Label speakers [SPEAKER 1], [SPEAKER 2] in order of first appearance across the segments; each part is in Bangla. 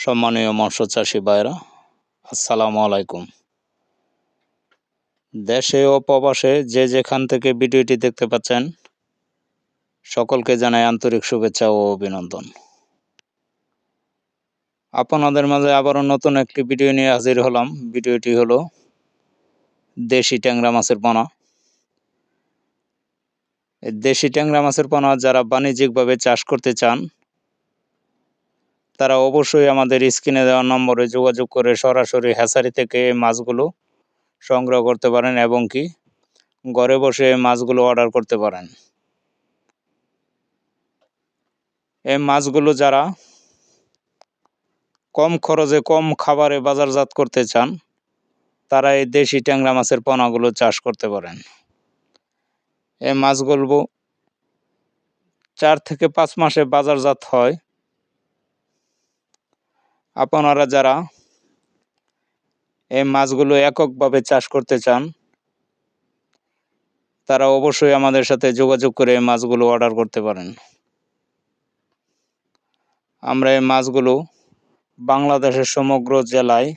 [SPEAKER 1] সম্মানীয় মৎস্য চাষী ভাইরা, আসসালামু আলাইকুম। দেশে ও প্রবাসে যে যেখান থেকে ভিডিওটি দেখতে পাচ্ছেন, সকলকে জানাই আন্তরিক শুভেচ্ছা ও অভিনন্দন। আপনাদের মাঝে আবারও নতুন একটি ভিডিও নিয়ে হাজির হলাম। ভিডিওটি হলো দেশি ট্যাংরা মাছের পোনা। এই দেশি ট্যাংরা মাছের পোনা যারা বাণিজ্যিকভাবে চাষ করতে চান, তারা অবশ্যই আমাদের স্ক্রিনে দেওয়া নম্বরে যোগাযোগ করে সরাসরি হ্যাচারি থেকে মাছগুলো সংগ্রহ করতে পারেন এবং কি ঘরে বসে মাছগুলো অর্ডার করতে পারেন। এই মাছগুলো যারা কম খরচে কম খাবারে বাজারজাত করতে চান, তারা এই দেশি ট্যাংরা মাছের পোনাগুলো চাষ করতে পারেন। এই মাছগুলো 4 থেকে 5 মাসে বাজারজাত হয়। আপনারা যারা এই মাছগুলো এককভাবে চাষ করতে চান, তারা অবশ্যই আমাদের সাথে যোগাযোগ করে এই মাছগুলো অর্ডার করতে পারেন। আমরা এই মাছগুলো বাংলাদেশের সমগ্র জেলায়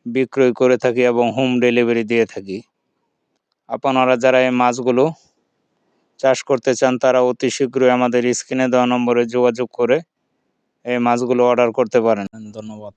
[SPEAKER 1] বিক্রয় করে থাকি এবং হোম ডেলিভারি দিয়ে থাকি। আপনারা যারা এই মাছগুলো চাষ করতে চান, তারা অতি শীঘ্রই আমাদের স্ক্রিনে দেওয়া নম্বরে যোগাযোগ করে এই মাছগুলো অর্ডার করতে পারেন। ধন্যবাদ।